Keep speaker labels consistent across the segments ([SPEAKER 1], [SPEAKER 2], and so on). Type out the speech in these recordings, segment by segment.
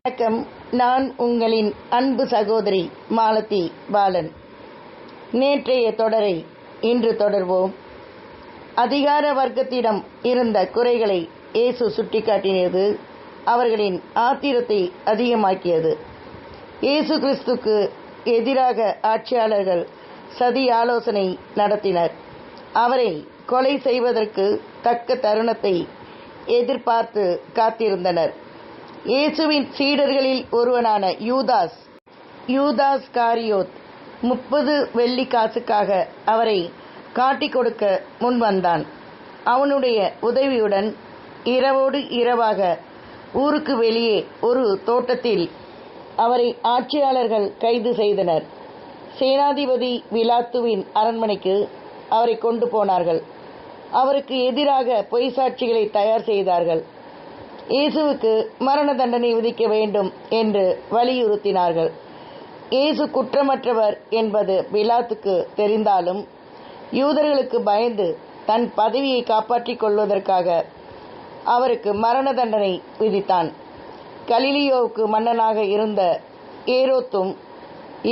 [SPEAKER 1] வணக்கம். நான் உங்களின் அன்பு சகோதரி மாலதி பாலன். நேற்றைய தொடரை இன்று தொடர்வோம். அதிகார வர்க்கத்திடம் இருந்த குறைகளை இயேசு சுட்டிக்காட்டினது அவர்களின் ஆத்திரத்தை அதிகமாக்கியது. இயேசு கிறிஸ்துக்கு எதிராக ஆட்சியாளர்கள் சதி ஆலோசனை நடத்தினர். அவரை கொலை செய்வதற்கு தக்க தருணத்தை எதிர்பார்த்து காத்திருந்தனர். இயேசுவின் சீடர்களில் ஒருவனான யூதாஸ் காரியோத் 30 வெள்ளிக்காசுக்காக அவரை காட்டிக் கொடுக்க முன்வந்தான். அவனுடைய உதவியுடன் இரவோடு இரவாக ஊருக்கு வெளியே ஒரு தோட்டத்தில் அவரை ஆட்சியாளர்கள் கைது செய்தனர். சேனாதிபதி பிலாத்துவின் அரண்மனைக்கு அவரை கொண்டு போனார்கள். அவருக்கு எதிராக பொய் சாட்சிகளை தயார் செய்தார்கள். இயேசுவுக்கு மரண தண்டனை விதிக்க வேண்டும் என்று வலியுறுத்தினார்கள். இயேசு குற்றமற்றவர் என்பது பிலாத்துக்கு தெரிந்தாலும் யூதர்களுக்கு பயந்து தன் பதவியை காப்பாற்றிக் கொள்வதற்காக அவருக்கு மரண தண்டனை விதித்தான். கலிலியோவுக்கு மன்னனாக இருந்த ஏரோத்தும்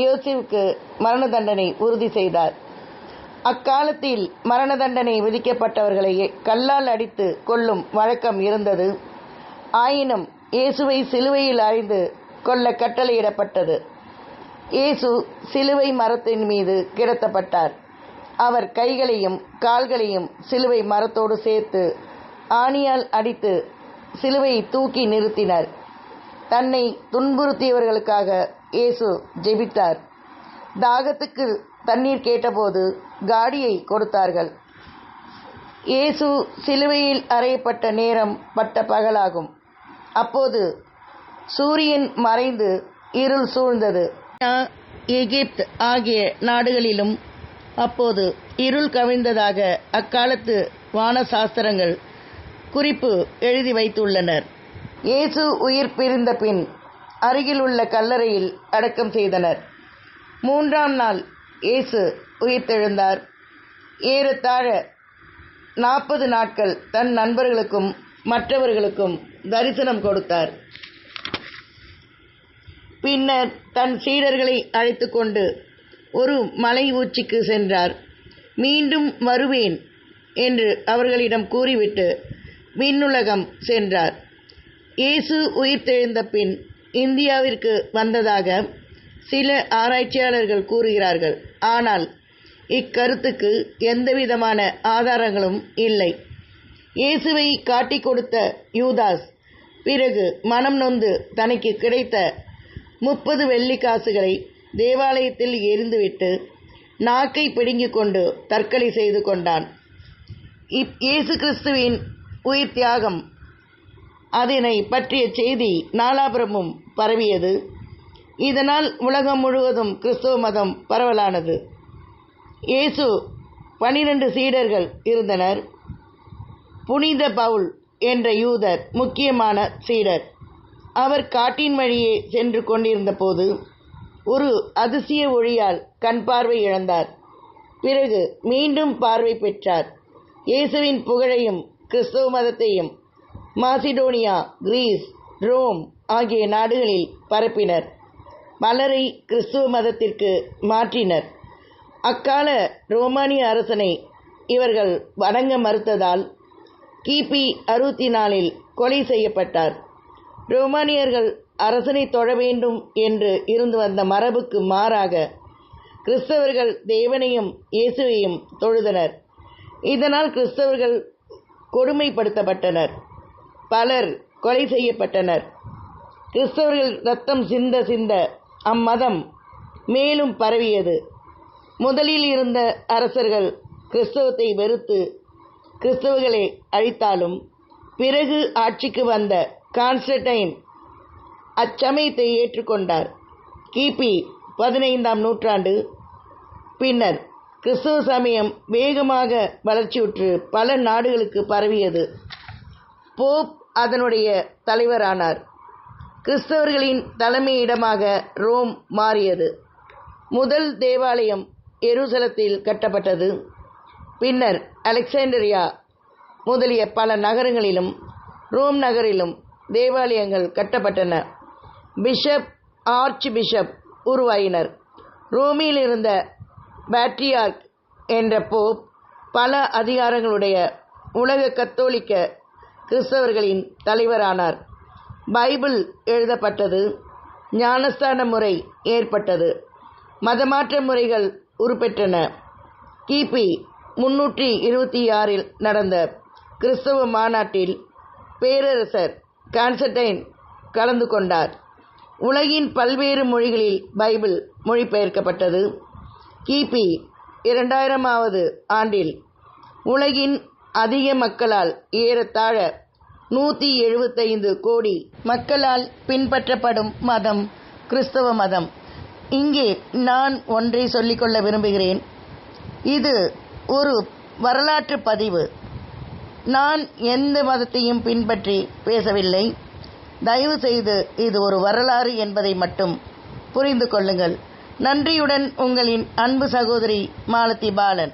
[SPEAKER 1] யோசேப்புக்கு மரண தண்டனை உறுதி செய்தார். அக்காலத்தில் மரண தண்டனை விதிக்கப்பட்டவர்களை கல்லால் அடித்து கொல்லும் வழக்கம் இருந்தது. ஆயினும் இயேசுவை சிலுவையில் அறைந்து கொல்ல கட்டளையிடப்பட்டது. இயேசு சிலுவை மரத்தின் மீது கிடத்தப்பட்டார். அவர் கைகளையும் கால்களையும் சிலுவை மரத்தோடு சேர்த்து ஆணியால் அடித்து சிலுவையை தூக்கி நிறுத்தினர். தன்னை துன்புறுத்தியவர்களுக்காக இயேசு ஜெபித்தார். தாகத்துக்கு தண்ணீர் கேட்டபோது காடியை கொடுத்தார்கள். இயேசு சிலுவையில் அறையப்பட்ட நேரம் பட்ட பகலாகும். அப்போது சூரியன் மறைந்து இருள் சூழ்ந்தது. எகிப்து ஆகிய நாடுகளிலும் அப்போது இருள் கவிழ்ந்ததாக அக்காலத்து வானசாஸ்திரங்கள் குறிப்பு எழுதி வைத்துள்ளனர். இயேசு உயிர் பிரிந்த பின் அருகிலுள்ள கல்லறையில் அடக்கம் செய்தனர். 3ஆம் நாள் இயேசு உயிர்த்தெழுந்தார். ஏறத்தாழ 40 நாட்கள் தன் நண்பர்களுக்கும் மற்றவர்களுக்கும் தரிசனம் கொடுத்தார். பின்னர் தன் சீடர்களை அழைத்து கொண்டு ஒரு மலை உச்சிக்கு சென்றார். மீண்டும் வருவேன் என்று அவர்களிடம் கூறிவிட்டு விண்ணுலகம் சென்றார். இயேசு உயிர்த்தெழுந்த பின் இந்தியாவிற்கு வந்ததாக சில ஆராய்ச்சியாளர்கள் கூறுகிறார்கள். ஆனால் இக்கருத்துக்கு எந்தவிதமான ஆதாரங்களும் இல்லை. இயேசுவை காட்டிக் கொடுத்த யூதாஸ் பிறகு மனம் நொந்து தனக்கு கிடைத்த 30 வெள்ளிக்காசுகளை தேவாலயத்தில் எறிந்துவிட்டு நாக்கை பிடுங்கிக் கொண்டு தற்கொலை செய்து கொண்டான். இயேசு கிறிஸ்துவின் உயிர் தியாகம் அதனை பற்றிய செய்தி நாலாபுரமும் பரவியது. இதனால் உலகம் முழுவதும் கிறிஸ்துவ மதம் பரவலானது. இயேசு 12 சீடர்கள் இருந்தனர். புனித பவுல் என்ற யூதர் முக்கியமான சீடர். அவர் காட்டின் வழியே சென்று கொண்டிருந்த போது ஒரு அதிசய ஒளியால் கண் பார்வை இழந்தார். பிறகு மீண்டும் பார்வை பெற்றார். இயேசுவின் புகழையும் கிறிஸ்தவ மதத்தையும் மாசிடோனியா, கிரீஸ், ரோம் ஆகிய நாடுகளில் பரப்பினர். பலரை கிறிஸ்துவ மதத்திற்கு மாற்றினர். அக்கால ரோமானிய அரசனை இவர்கள் வணங்க மறுத்ததால் கிபி 64 கொலை செய்யப்பட்டார். ரோமானியர்கள் அரசனை தொழ வேண்டும் என்று இருந்து வந்த மரபுக்கு மாறாக கிறிஸ்தவர்கள் தேவனையும் இயேசுவையும் தொழுதனர். இதனால் கிறிஸ்தவர்கள் கொடுமைப்படுத்தப்பட்டனர். பலர் கொலை செய்யப்பட்டனர். கிறிஸ்தவர்கள் இரத்தம் சிந்த அம்மதம் மேலும் பரவியது. முதலில் இருந்த அரசர்கள் கிறிஸ்தவத்தை வெறுத்து கிறிஸ்தவர்களை அழித்தாலும் பிறகு ஆட்சிக்கு வந்த கான்ஸ்டன்டைன் அச்சமயத்தை ஏற்றுக்கொண்டார். கிபி 15ஆம் நூற்றாண்டு பின்னர் கிறிஸ்தவ சமயம் வேகமாக வளர்ச்சியுற்று பல நாடுகளுக்கு பரவியது. போப் அதனுடைய தலைவரானார். கிறிஸ்தவர்களின் தலைமையிடமாக ரோம் மாறியது. முதல் தேவாலயம் எருசலத்தில் கட்டப்பட்டது. பின்னர் அலெக்சாண்டிரியா முதலிய பல நகரங்களிலும் ரோம் நகரிலும் தேவாலயங்கள் கட்டப்பட்டன. பிஷப், ஆர்ச் பிஷப் உருவாயினர். ரோமில் இருந்த பேட்ரியார்க் என்ற போப் பல அதிகாரங்களுடைய உலக கத்தோலிக்க கிறிஸ்தவர்களின் தலைவரானார். பைபிள் எழுதப்பட்டது. ஞானஸ்தான முறை ஏற்பட்டது. மதமாற்ற முறைகள் உருப்பெற்றன. கிபி 326 நடந்த கிறிஸ்தவ மாநாட்டில் பேரரசர் கான்ஸ்டன்டைன் கலந்து கொண்டார். உலகின் பல்வேறு மொழிகளில் பைபிள் மொழிபெயர்க்கப்பட்டது. கிபி 2000வது ஆண்டில் உலகின் அதிக மக்களால் ஏறத்தாழ 175 கோடி மக்களால் பின்பற்றப்படும் மதம் கிறிஸ்தவ மதம். இங்கே நான் ஒன்றை சொல்லிக்கொள்ள விரும்புகிறேன். இது ஒரு வரலாற்று பதிவு. நான் எந்த மதத்தையும் பின்பற்றி பேசவில்லை. தயவு செய்து இது ஒரு வரலாறு என்பதை மட்டும் புரிந்து கொள்ளுங்கள். நன்றியுடன் உங்களின் அன்பு சகோதரி மாலதி பாலன்.